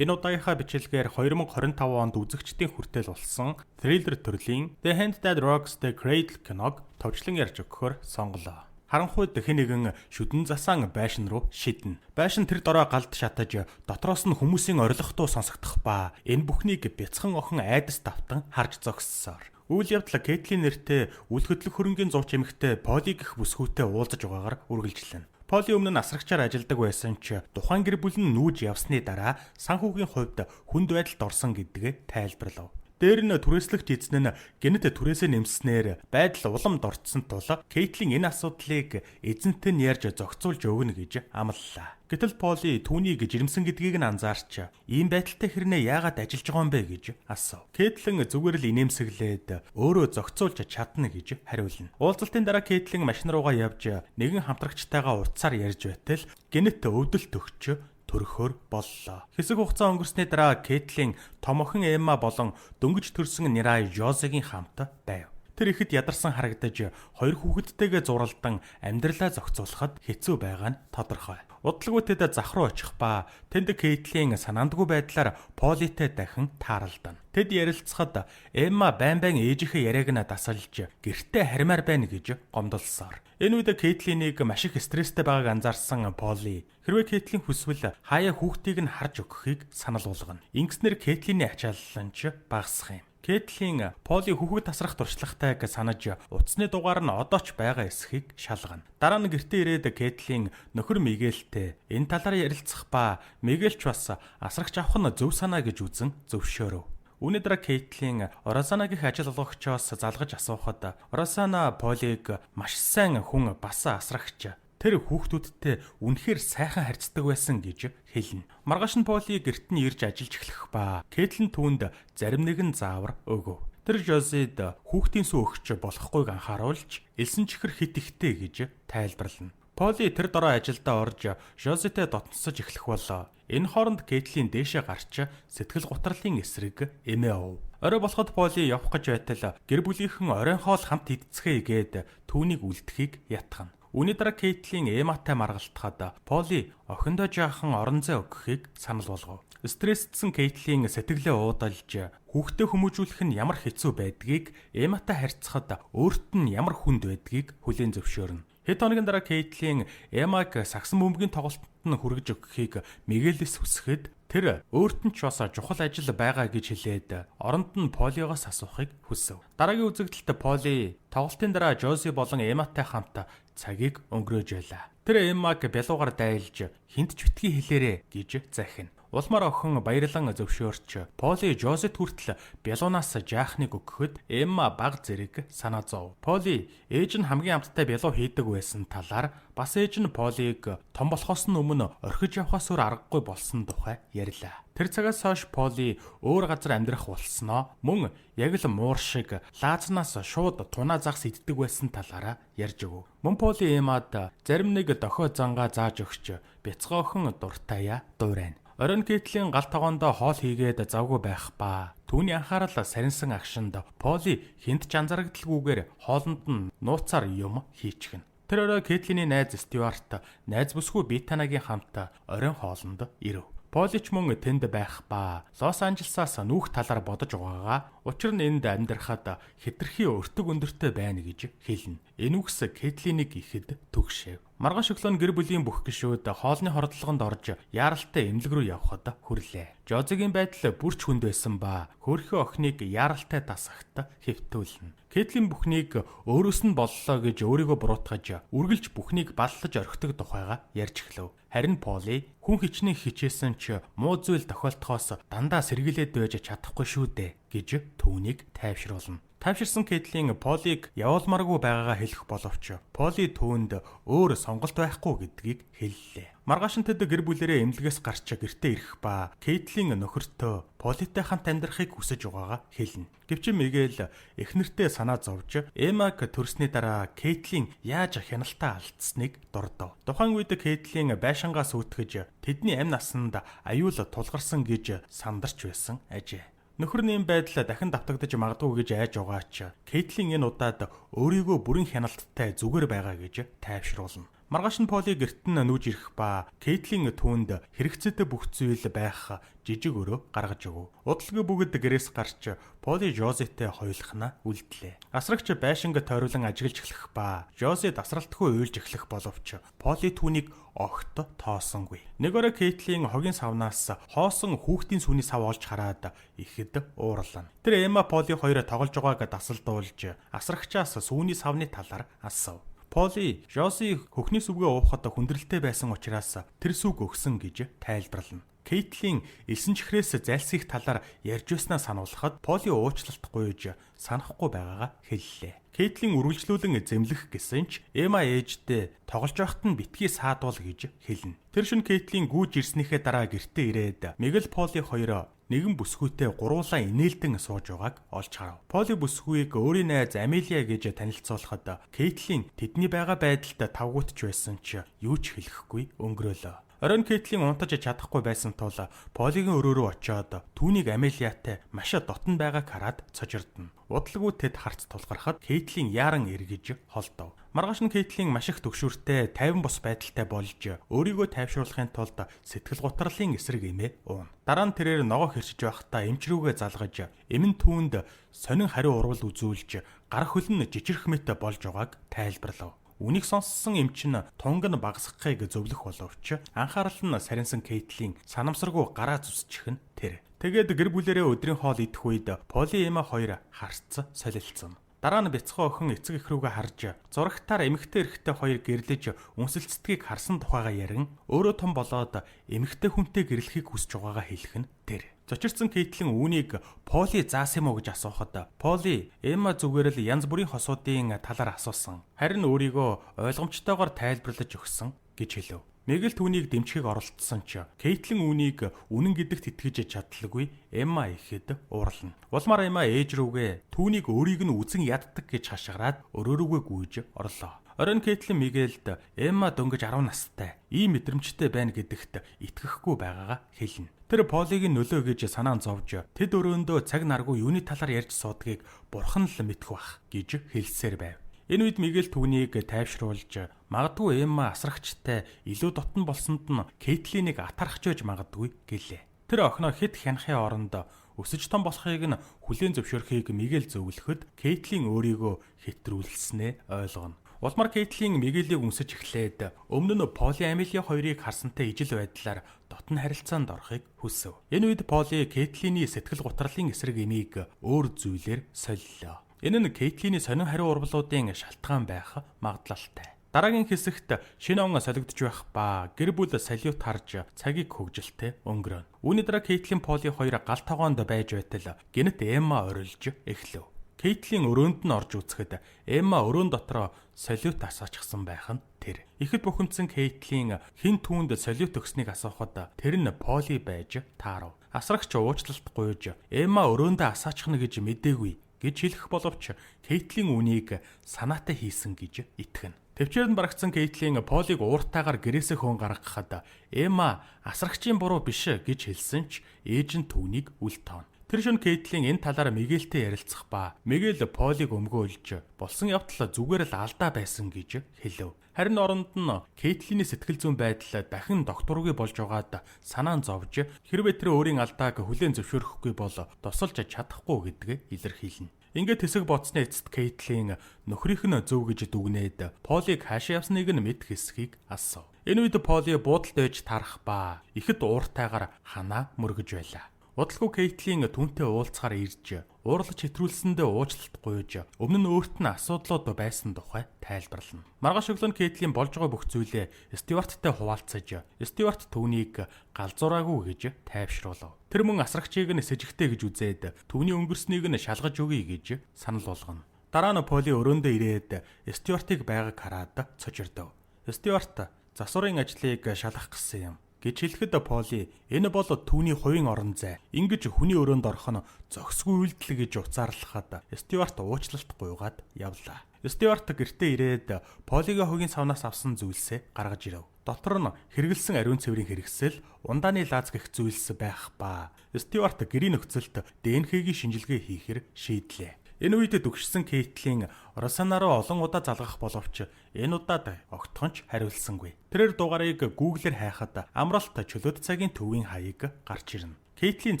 Энэ удаагийнхаа бичлэгээр 2025 онд үзэгчдийн хүртэл болсон thriller төрлийн The Hand That Rocks the Cradle киног товчлон ярьж өгөхөөр сонголоо. Харанхуйд хэн нэгэн шүдэн засан байшин руу шиднэ. Байшин тэр дорой галд шатаж дотроос нь хүмүүсийн орилготуу сонсогдох ба энэ бүхнийг бяцхан охин айдас давтан харж зогссоор. Үйл явдал Кейтлин нэртэй үл хөдлөх хөрөнгийн зууч эмэгтэй Поли гэх бүсгүйтэй уулзаж байгаагаар үргэлжлэнэ. Поли өмнө нь асрагчаар ажилладаг байсан ч тухайн гэр бүл нь нүүж явсны дараа санхүүгийн хувьд хүнд байдалд орсон гэдгээ тайлбарлав. Дээр нь түрээслэгч эзэн нь гэнэт түрээсээ нэмснээр байдал уламд орцсон тул Кейтлин энэ асуудлыг эзэнтэй нь ярьж зохицуулж өгнө гэж амлалаа. Гэтэл Поли түүнийг жирэмсэн гэдгийг нь анзаарч ийм байдалтай хэрнээ яагаад ажиллаж байгаа юм бэ гэж асуув. Кейтлин зүгээр л инээмсэглээд өөрөө зохицуулж чадна гэж хариулна. Уулзалтын дараа Кейтлин машин руугаа явж нэгэн хамтрагчтайгаа утсаар ярьж байтал гэнэт өвдөлт өгч төрөхөөр боллоо. Хэсэг хугацаа өнгөрсний дараа Кейтлин том охин Эмма болон дөнгөж төрсөн нэраа Жозегийн хамт байв. Тэр ихэд ядарсан харагдаж хоёр хүүхэдтэйгээ зуралдан амьдралаа зохицуулахад хэцүү байгаа нь тодорхой. Удалгүй тэд зах руу очих ба тэнд Кейтлин санаандгүй байдлаар Политэй дахин тааралдана. Тэд ярилцахад Эмма байн ээжийнхээ яриаг нь дасалж гэртээ хармаар байна гэж гомдолсоор. Энэ үед Кейтлинийг маш их стресстэй байгааг анзаарсан Поли хэрвээ Кейтлин хүсвэл хаяа хүүхдийг нь харж өгөхийг санал болгоно. Ингэснээр Кейтлиний ачаалланч багасах юм. Кейтлин Поли хүүхэд тасрах туршлагатайг санаж утасны дугаар нь одоо ч байгаа эсхийг шалгана. Дараа нь гэртээ ирээд Кейтлин нөхөр Мигелтэй энэ талаар ярилцах ба Мигел ч бас асрагч авах нь зөв санаа гэж үзэн зөвшөөрөв. Үүний дараа Кейтлин Оросанагийн ажил олгогчоос залгаж асуухад Оросана Полиг маш сайн хүн бас асрагч тэр хүүхдүүдтэй үнэхээр сайхан харьцдаг байсан гэж хэлнэ. Маргааш нь Поли гэрт нь ирж ажиллаж эхлэх ба Кейтлин түүнд зарим нэгэн заавар өгөв. Тэр Жозед хүүхдийн сүү өгч болохгүйг анхааруулж элсэн чихэр хит ихтэй гэж тайлбарлана. Поли тэр дорой ажилдаа орж Жозетэй дотносож эхлэх болоо. Энэ хооронд Кейтлин дээшээ гарч сэтгэл гутралын эсрэг эмээ ов. Орой болоход Поли явах гэж байтал гэр бүлийнхэн оройн хоол хамт идцгээе гээд түүнийг үлдэхийг ятгана. Үүний дараа Кейтлин Эматай маргалтахад Поли охиндоо жаахан орон зай өгөхийг санал болгов. Стрессдсэн Кейтлин сэтгэлээ уудалж хүүхдээ хүмүүжүүлэх нь ямар хэцүү байдгийг Эматай харьцахад өөрт нь ямар хүнд байдгийг хүлээн зөвшөөрнө. Хэд хоногийн дараа Кейтлин Эмаг сагсан бөмбөгийн тоглолтод нь хүргэж өгөхийг Мигелээс хүсэхэд тэр өөрт нь ч бас чухал ажил байгаа гэж хэлээд оронд нь Полиогоос асуухыг хүсв. Дараагийн үзэгдэлд Поли тоглолтын дараа Жози болон Эматай хамт цагийг өнгөрөөж байлаа. Тэр Эммаг бялуугаар дайлж хинт ч битгий хэлээрэ гэж захина. Улмаар охин баярлан зөвшөөрч Поли Жозет хүртэл бялуунаас жаахныг өгөхөд Эмма баг зэрэг санаа зов. Поли ээж нь хамгийн амттай бялуу хийдэг байсан талаар бас ээж нь Полиг том болохоос нь өмнө орхиж явахаас өөр аргагүй болсон тухай ярьлаа. Тэр цагаас хойш Поли өөр газар амьдрах болсноо мөн яг л муур шиг лаазнаас шууд тунаа загс иддэг байсан талаараа ярьж өгөв. Мөн Поли Эммад зарим нэг дохио зангаа зааж өгч бяцхан охин дуртаяа дуурайна. Оройн Кейтлин гал тогоондоо хоол хийгээд завгүй байх ба түүний анхаарал сарнсан агшинд Поли хинт ч анзаарагдalgүйгээр хоолнд нь нууцаар юм хийчихнэ. Тэр орой Кейтлиний найз Стюарт найз бүсгүй Битанагийн хамт оройн хоолнд ирэв. Поли ч мөн тэнд байх ба Лос Анжелесаас нүүх талаар бодож байгаагаа учир нь энд амьдрахад хэтэрхий өртөг өндөртэй байна гэж хэлнэ. Энэ үгс Кейтлинийг ихэд түгшээв. Маргааш өглөө гэр бүлийн бүх гишүүд хоолны хордлогонд орж яаралтай эмнэлэг рүү явхад хүрлээ. Жозегийн байдал бүрч хүнд байсан ба хөөрхөн охиныг яаралтай дасахт хэвтүүлнэ. Кейтлин бүхнийг өөрөөс нь боллоо гэж өөрийгөө буруутгаж үргэлж бүхнийг баллаж орхидог тухайга ярьж эхлэв. Харин Поли хүн хичнээн хичээсэн ч муу зүйл тохиолдохоос дандаа сэргийлээд байж чадахгүй шүү дээ гэж түүнийг тайвшруулна. Тайвширсан Кейтлин Полиг явуулмааргүй байгаагаа хэлэх боловч Поли түүнд өөр сонголт байхгүй гэдгийг хэллээ. Маргааш нь тэд гэр бүлэрээ эмнэлгээс гарч гэртээ ирэх ба Кейтлин нөхөртөө Политэй хамт амьдрахыг хүсэж байгаагаа хэлнэ. Гэвч Мигел эхнэртээ санаа зовж Эмаг төрсний дараа Кейтлин яаж хяналтаа алдсныг дурдав. Тухайн үед Кейтлин байшингаас үтгэж тэдний амь насанд аюул тулгарсан гэж сандарч байсан ажээ. Нөхөр нь ийм байдлаа дахин давтагдаж магадгүй гэж айж байгаа ч Кейтлин энэ удаад өөрийгөө бүрэн хяналттай зүгээр байгаа гэж тайвшруулна. Маргааш нь Поли гэрт нь нүүж ирэх ба Кейтлийн түүнд хэрэгцээтэй бүх зүйл байх жижиг өрөө гаргаж өгөв. Удалгүй бүгд гэрээс гарч Поли Жозетэй хоёулахна үлдлээ. Асрагч байшинг тойруулан ажиглаж эхлэх ба Жозе дасралтгүй уйлж эхлэх боловч Поли түүнийг огт тоосонгүй. Нэг өрөө Кейтлийн хогийн савнаас хоосон хүүхдийн сүний сав олж хараад ихэд уурлана. Тэр Эмма Поли хоёроо тоглож байгааг дасалдуулж асрагчаас сүүний савны талаар асуув. Поли Жози хөхний сүвгээ уухад хүндрэлтэй байсан учраас тэр сүг өгсөн гэж тайлбарлана. Кейтлийн элсэн чихрээс зайлсхийх талаар ярьж байснаа сануулхад Поли уучлалт гуйж санахгүй байгаагаа хэллээ. Кейтлийн үргэлжлүүлэн зэмлэх гэсэн ч Эмма ээждээ тоглож байхад нь битгий саадуул гэж хэлнэ. Тэр шөнө Кейтлийн гүйж ирснийхээ дараа гэртээ ирээд Мигэл Поли хоёроо нэгэн бүсгүйтэй гуруулаа инээлдэн сууж байгааг олж харав. Поли бүсгүйг өөрийн найз Амелия гэж танилцуулахад Кейтлийн тэдний байгаа байдалд тавгуутж байсан ч юу ч хэлэхгүй өнгөрөөлөө. Оройн Кейтлийн унтаж чадахгүй байсан тул Полигийн өрөө рүү очиод түүнийг Амелиатай маш дотн байгааг хараад цожирдно. Удалгүй тэд харц тулгархад Кейтлийн яаран эргэж холдов. Маргааш нь Кейтлийн маш их төгшүүртэй 50 бус байдалтай болж өөрийгөө тайвшруулахын тулд сэтгэл гутралын эсрэг эмээ уuna. Дараа нь тэрээр ногоо хэрчж байхдаа эмч рүүгээ залгаж эмэн түүнд сонин хариу урвал үзүүлж гар хөлн жижирх мэт болж байгааг тайлбарлав. Үнийг сонссон эмч нь тунг нь багасгахыг зөвлөх боловч анхаарал нь сарнсан Кейтлийн санамсаргүй гараа зүсчих нь тэр. Тэгээд гэр бүлэрээ өдрийн хоол идэх үед Поли Эмма хоёр харц солилцсон. Дараа нь бяцхан охин эцэг эх рүүгээ харж зурагтаар эмэгтэй эрэгтэй хоёр гэрлэж үнсэлцдгийг харсан тухайгаа ярин өөрөө том болоод эмэгтэй хүнтэй гэрлэхийг хүсэж байгаагаа хэлэх нь тэр. Зочирсан Кейтлин үүнийг Поли заасан юм уу гэж асуухад Поли Эмма зүгээр л янз бүрийн хосуудын талаар асуусан. Харин өөрийгөө ойлгомжтойгоор тайлбарлаж өгсөн гэж хэлв. Мигэл түүнийг дэмжихийг оролдсон ч Кейтлин үүнийг үнэн гэдэгт итгэж чадлагүй Эмма ихэд уурлана. Улмаар Эмма ээж рүүгээ түүнийг өөрийг нь үзэн яддаг гэж хашгираад өрөөрөөгөө гүйж орлоо. Оройн Кейтлин Мигелд Эмма дөнгөж 10 настай ийм мэдрэмжтэй байна гэдэгт итгэхгүй байгаагаа хэлнэ. Тэр Полигийн нөлөө гэж санаан зовж тэд өрөөндөө цаг наргүй юуны талаар ярьж суудгийг бурхан л мэдэх бах гэж хэлсээр байв. Энэ үед Мигел түүнийг тайвшруулж магадгүй Эмма асрагчтай илүү дотн болсонд нь Кейтлинийг атархаж байж магадгүй гэлээ. Тэр охиноо хэд хянахын оронд өсөж том болохыг нь хүлээн зөвшөөрөхийг Мигел зөвлөхөд Кейтлин өөрийгөө хэтрүүлснээ ойлгоно. Улмаар Кейтлин Мигелийг үнсэж эхлээд өмнө нь Поли Амелия хоёрыг харсантай ижил байдлаар дотн харилцаанд орохыг хүсв. Энэ үед Поли Кейтлиний сэтгэл гутралын эсрэг эмийг өөр зүйлээр солилоо. Энэ нь Кейтлиний сонин хариу урвалуудын шалтгаан байх магадлалтай. Дараагийн хэсэгт шинэ он солигдож байх ба гэр бүл салют харж цагийг хөгжилтэй өнгөрөөнө. Үүний дараа Кейтлин Поли хоёр гал тогоонд байж байтал гэнэт Эмма орилж эхлэв. Кейтлин өрөөнд нь орж үзэхэд Эмма өрөөнд дотроо солиут асаачсан байх нь тэр. Ихэд бухимдсан Кейтлин хин түүнд солиут өгснийг асуухад тэр нь Поли байж таарав. Асрагч уучлалт гуйж Эмма өрөөндөө асаачхна гэж мэдээгүй гэж хэлэх боловч Кейтлин үнийг санаатай хийсэн гэж итгэнэ. Төвчээрд барагдсан Кейтлин Полиг ууртаагаар гэрээсээ хөөн гаргахад Эмма асрагчийн буруу биш гэж хэлсэн ч ээж нь түүнийг үл тоон. Тэр шөнө Кейтлин энэ талаар Мигелтэй ярилцах ба Мигел Полиг өмгөөлж болсон явдал зүгээр л алдаа байсан гэж хэлв. Харин оронд нь Кейтлиний сэтгэл зүйн байдал дахин докторгүй болж байгаад санаан зовж хэрвээ тэр өөрийн алдааг хүлээн зөвшөөрөхгүй бол тусалж чадахгүй гэдгээ илэрхийлнэ. Ингээд хэсэг бодсны эцэст Кейтлин нөхрийнх нь зөв гэж дүгнээд Полиг хаашаа явсныг нь мэд хэсгийг асуув. Энэ үед Поли буудалд байж тарах ба ихэд ууртайгаар ханаа мөргөж байлаа. Удалгүй Кейтлин түүнтэй уулзахаар ирж уурлаж хэтрүүлсэндээ уучлалт гуйж өмнө нь өөрт нь асуудлууд байсан тухай тайлбарлана. Маргааш өглөө Кейтлин болж байгаа бүх зүйлээ Стюарттай хуваалцаж Стюарт түүнийг галзуураагүй гэж тайвшруулав. Тэр мөн асрагчийг нь сэжигтэй гэж үзээд түүний өнгөрснийг нь шалгаж өгье гэж санал болгоно. Дараа нь Поли өрөөндөө ирээд Стюартыг байгааг хараад цочирдов. Стюарт засварын ажлыг шалгах гэсэн юм гэж хэлэхэд Поли энэ бол түүний хувийн орон зай. Ингэж хүний өрөөнд орох нь зохисгүй үйлдэл гэж уцаарлахад Стюарт уучлалт гуйгаад явлаа. Стюарт гэртээ ирээд Полигийн хувийн савнаас авсан зүйлсээ гаргаж ирэв. Дотор нь хэрэгэлсэн ариун цэврийн хэрэгсэл, ундааны лаз гэх зүйлс байх ба Стюарт гэрийн нөхцөлд ДНХ-гийн шинжилгээ хийхээр шийдлээ. Энэ үед дүгшсэн Кейтлин Росана руу олон удаа залгах боловч энэ удаад огтхонч хариулсангүй. Тэрээр дугаарыг Google-ээр хайхад амралт чөлөөт цагийн төвийн хаяг гарч ирнэ. Кейтлин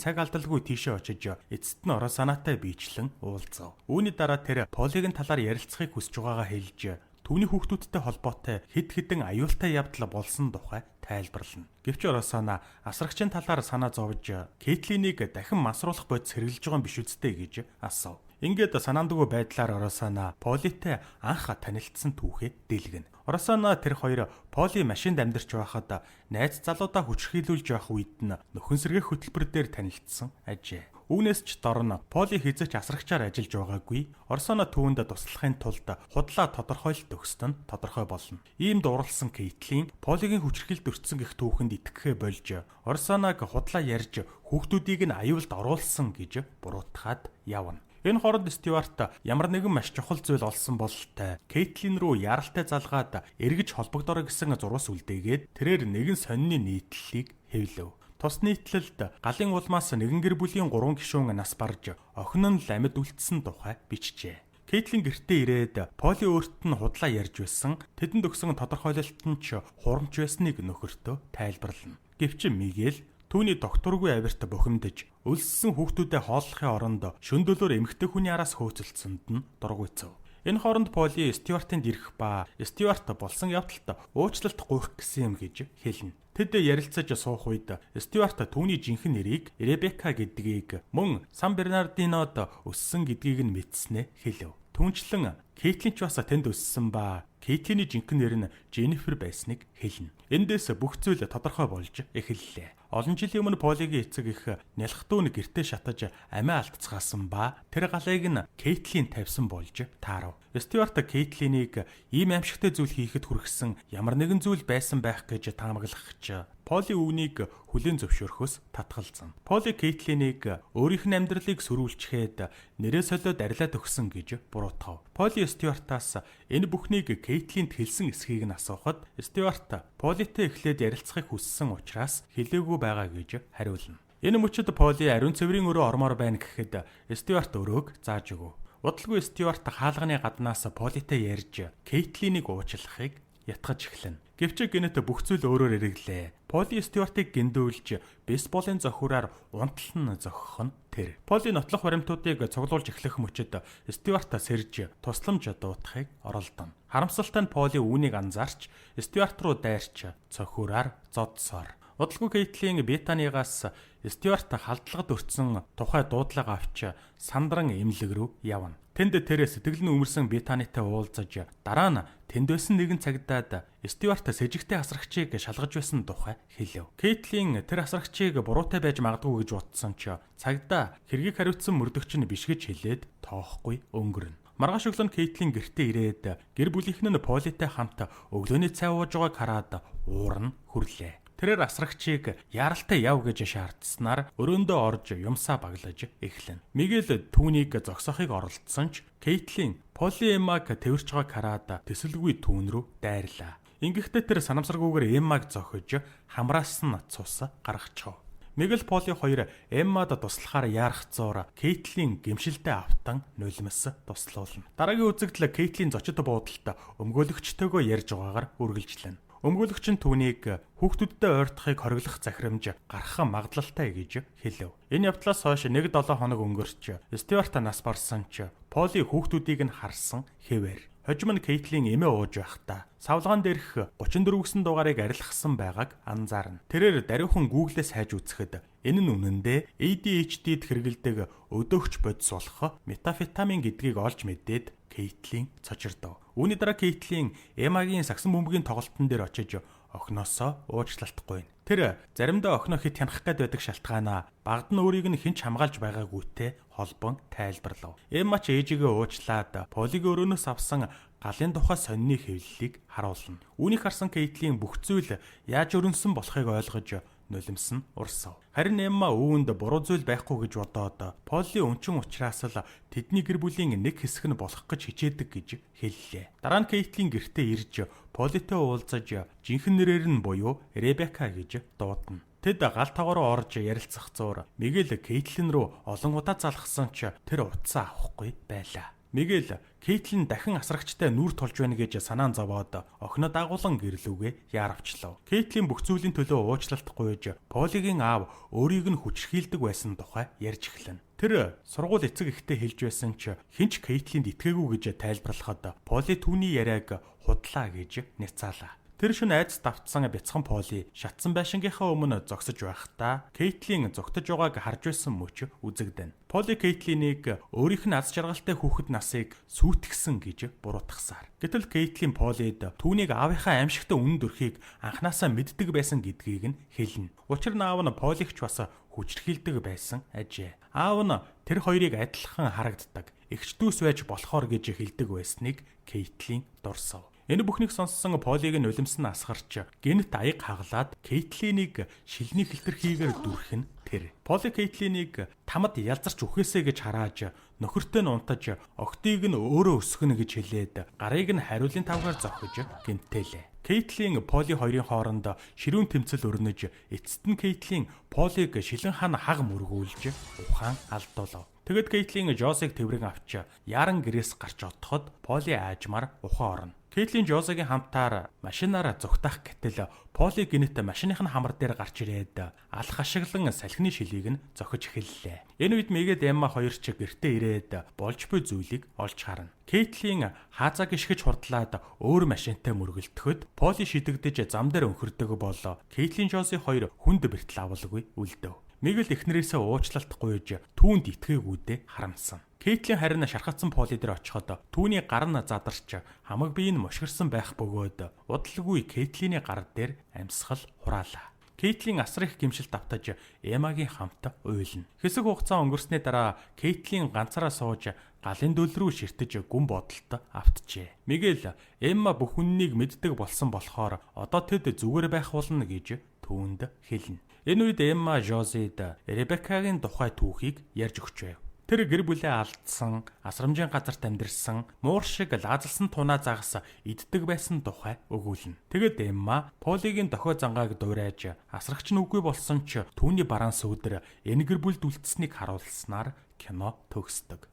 цаг алдалгүй тийшээ очиж эцэст нь Росанатай биечлэн уулзав. Үүний дараа тэр Полигийн талаар ярилцахыг хүсэж байгаагаа хэлж түүний хүүхдүүдтэй холбоотой хэд хэдэн аюултай явдал болсон тухай тайлбарлана. Гэвч Росана асрагчийн талаар санаа зовж Кейтлинийг дахин масруулах бодис хэрэглэж байгаа юм биш үстэй гэж асуув. Ингээд санаандгүй байдлаар Росана Политэй анх танилцсан түүхээ дэлгэнэ. Росана тэр хоёр Поли машинд амьдарч байхад найз залуудаа хүчрхийлүүлж явах үед нь нөхөн сэргээх хөтөлбөр дээр танилцсан ажээ. Үүнээс ч дорно Поли хизэж асрагчаар ажиллаж байгаагүй. Росана түүнд туслахын тулд худлаа тодорхойлолт өгсөд нь тодорхой болно. Ийм дууралсан Кейтлин Полигийн хүчрхийлд өртсөн гэх түүхэнд итгэхээ болж Росанаг худлаа ярьж хүүхдүүдийг нь аюулд оруулсан гэж буруутгаад явна. Энэ хооронд Стюарт ямар нэгэн маш чухал зүйл олсон бололтой Кейтлин рүү яралтай залгаад эргэж холбогдорой гэсэн зурвас үлдээгээд тэрээр нэгэн сонины нийтлэлийг хэвлэв. Тус нийтлэлд галын улмаас нэгэн гэр бүлийн 3 гишүүн нас барж охин нь ламид үлдсэн тухай бичжээ. Кейтлин гэртээ ирээд Поли өөрт нь худлаа ярьж байсан тэдэнд өгсөн тодорхойлолт нь ч хурамч байсныг нөхөртөө тайлбарлана. Гэвч Мигель түүний докторгүй авирт бухимдаж өлссөн хүүхдүүдэд хооллохын оронд шөндөлөөр эмэгтэй хүний араас хөөцөлдсөнд нь дургуйцав. Энэ хооронд Поли Стюартынд ирэх ба Стюарт болсон явдалд уучлалт гуйх гэсэн юм гэж хэлнэ. Тэд ярилцаж суух үед Стюарт түүний жинхэнэ нэрийг Ребекка гэдгийг мөн Сан Бернардинод өссөн гэдгийг нь мэдснээ хэлв. Түүнчлэн Кейтлин ч бас тэнд өссөн ба Кейтлиний жинхэнэ нэр нь Дженнифер байсныг хэлнэ. Эндээс бүх зүйл тодорхой болж эхэллээ. Олон жилийн өмнө Полигийн эцэг их нялхтүүн гэртээ шатаж амиа алдцгаасан ба тэр галыг нь Кейтлин тавьсан болж таарав. Стюарт Кейтлинийг ийм аимшигтай зүйл хийхэд хүргэсэн ямар нэгэн зүйл байсан байх гэж таамаглахч Поли үүнийг хүлээн зөвшөөрөхөөс татгалзсан. Поли Кейтлинийг өөрийнх нь амьдралыг сөрүүлчихэд нэрээ солиод арилаад өгсөн гэж буруутгав. Поли Стюартаас энэ бүхнийг Кейтлинд хэлсэн эсхийг нь асуухад Стюарт Политэй эхлээд ярилцахыг хүссэн учраас хэлээгүй байгаа гэж хариулна. Энэ мөчөд Поли ариун цэврийн өрөө ормоор байна гэхэд Стюарт өрөөг зааж өгөв. Удалгүй Стюарт хаалганы гаднаас Политей ярьж Кейтлинийг уучлахыг ятгаж эхлэнэ. Гэвч гинэт бүх зүйл өөрөөр эргэлээ. Поли Стюартыг гиндүүлж бейсболын зохиураар унтлан зогхох нь тэр. Поли нотлох баримтуудыг цуглуулж эхлэх мөчөд Стюарт сэрж тусламж дуудахыг оролдоно. Харамсалтай нь Поли үүнийг анзаарч Стюарт руу дайрч цохиураар зодсоор. Удалгүй Кейтлин Бетанигаас Стюарт халдлагад өртсөн тухай дуудлага авч сандран эмнэлэг рүү явна. Тэнд тэр сэтгэл нь өмөрсөн Бетанитай уулзаж дараа нь тэнд байсан нэгэн цагдаад Стюарт сэжигтэй асрагчийг шалгаж байсан тухай хэлв. Кейтлин тэр асрагчийг буруутай байж магадгүй гэж утсан ч цагдаа хэргийг хариуцсан мөрдөгч нь биш гэж хэлээд тоохгүй өнгөрнө. Маргааш өглөө Кейтлин гэртээ ирээд гэр бүлийнхэн нь Политей хамт өглөөний цай ууж байгааг хараад уурна хүрлээ. Тэрээр асрагчийг яаралтай яв гэж шаардсанаар өрөөндөө орж юмсаа баглаж эхлэнэ. Мигель түүнийг зогсоохыг оролдсон ч Кейтлин Поли Эммаг тэрвэрч байгааг хараад төсөлгүй түүн рүү дайрлаа. Ингэхдээ тэр санамсаргүйгээр Эммаг зохиж хамраас нь цус гаргачихав. Мигель Поли хоёр Эммад туслахаар яарах зуур Кейтлин гэмшилтэд автан нулимс туслуулна. Дараагийн үзэгдэл Кейтлин зочид буудалд өмгөөлөгчтэйгөө ярьж байгаагаар үргэлжлэнэ. Өмгөөлөгч нь түүнийг хүүхдүүдтэй ойртохыг хориглох захирамж гарах магадлалтай гэж хэлв. Энэ явдлаас хойш 1-7 хоног өнгөрч Стюарт нас барсан ч Поли хүүхдүүдийг нь харсан хэвээр. Хожим нь Кейтлин эмээ ууж байхдаа савлгаан дээрх 34-сэн дугаарыг арилгасан байгааг анзаарна. Тэрээр даруйхан Google-с хайж үзэхэд энэ нь үнэндээ ADHD-д хэрэгэлдэг өдөөгч бодис болох метафетамин гэдгийг олж мэдээд Кейтлин цочирдов. Үүний дараа Кейтлин Эмагийн сагсан бөмбөгийн тоглолтын дээр очиж охиноосоо уучлалтгүй. Тэр заримдаа охиноо хэд хянах гээд байдаг шалтгаанаа багд нь өөрийг нь хинч хамгаалж байгаагүйтэй холбон тайлбарлав. Эмма ч ээжигээ уучлаад Полиг өрөөнөөс авсан галын тухай сонины хэвлэлийг харуулна. Үүнийг харсан Кейтлин бүх зүйл яаж өрнөсөн болохыг ойлгож нулимс нь урсав. Харин Эмма үүнд буруу зүйл байхгүй гэж бодоод Поли өнчин ухраас л тэдний гэр бүлийн нэг хэсэг нь болох гэж хичээдэг гэж хэллээ. Дараа нь Кейтлин гэртээ ирж Политей уулзаж жинхэнэ нэрээр нь буюу Ребекка гэж дуудана. Тэд гал тоогоор орж ярилцах зуур Мигэл Кейтлин рүү олон удаа залхсан ч тэр утсаа авахгүй байлаа. Мигэл Кейтлин дахин асрагчтай нүр тулж байна гэж санаан зовоод охиноо дагуулan гэрлүүгээ яаравчлав. Кейтлин бүх зүйлийн төлөө уучлалт гуйж Полигийн аав өөрийг нь хүчрхийлдэг байсан тухай ярьж эхлэв. Тэр сургууль эцэг ихтэй хэлж байсан ч хинч Кейтлинд итгээгүй гэж тайлбарлахад Поли түүний яриаг худлаа гэж няцаалаа. Тэр шөнө айдас давтсан бяцхан Поли шатсан байшингийнхаа өмнө зогсож байхдаа Кейтлин зогтож байгааг харж байсан мөч үзэгдэнэ. Поли Кейтлинийг өөрийнх нь аз жаргалтай хүүхэд насыг сүйтгэсэн гэж буруутгасаар. Гэтэл Кейтлин Полид түүнийг аавынхаа аимшигтай үнэн дүрхийг анханасаа мэддэг байсан гэдгийг нь хэлнэ. Учир нь аав нь Полигч бас хүчрхийлдэг байсан ажээ. Аав нь тэр хоёрыг адилхан харагддаг, эгч дүүс байж болохоор гэж хэлдэг байсныг Кейтлин дурсав. Энэ бүхнийг сонссон Полиг нь улимсан асгарч гэнэт аяг хаглаад Кейтлинийг шилний хэлтэрхийгээр дүрхэн тэр. Поли Кейтлинийг тамад ялзарч үхээсэ гэж харааж нөхөртөө нь унтаж октыг нь өөрөө өсгөнө гэж хэлээд гарыг нь хариулын тавгаар зохиж гэмтээлээ. Кейтлин Поли хоёрын хооронд ширүүн тэмцэл өрнөж эцэст нь Кейтлин Полиг шилэн хан хаг мөргүүлж ухаан алдуулав. Тэгэд Кейтлин Жосыг тэврэн авч яран гэрээс гарч одоход Поли аажмаар ухаан орно. Кейтлин Жосагийн хамтаар машинаараа зүгтах гэтэл Поли гинэт машиных нь хамар дээр гарч ирээд алх ашиглан салхины шилийг нь зохиж эхэллээ. Энэ үед Мигэл Эмма хоёр ч гэртээ ирээд болж буй зүйлийг олж харна. Кейтлин хаазаа гიშгэж хурдлаад өөр машинтай мөргөлдөхөд Поли шидэгдэж зам дээр өнхөрдөг болоо. Кейтлин Жоси хоёр хүнд бэртэл авалгүй үлдэв. Мигэл эхнэрээсээ уучлалт гуйж түүнд итгээгүйдээ харамсан. Кейтлин харин шархацсан Поли дээр очиход түүний гар нь задарч хамаг бие нь мошгирсан байх бөгөөд удалгүй Кейтлиний гар дээр амьсгал хураалаа. Кейтлин асар их гэмшилт автаж Эмагийн хамт уйлна. Хэсэг хугацаа өнгөрсний дараа Кейтлин ганцаараа сууж галын дөл рүү ширтэж гүн бодолд автжээ. Мигэл Эмма бүх үннийг мэддэг болсон болохоор одоо тэд зүгээр байх болно гэж түүнд хэлнэ. Энэ үед Эмма Жозид Ребекагийн тухай түүхийг ярьж өгч байв. Тэр гэр бүлээ алдсан, асрамжийн газарт амьдэрсэн, муур шиг лаазалсан тунаа загас иддэг байсан тухай өгүүлнэ. Тэгэд Эмма Полигийн дохио зангааг дуурайж асрагч нь үгүй болсон ч түүний бараан сүүдэр энэ гэр бүлд үлдсэнийг харуулснаар кино төгсдөг.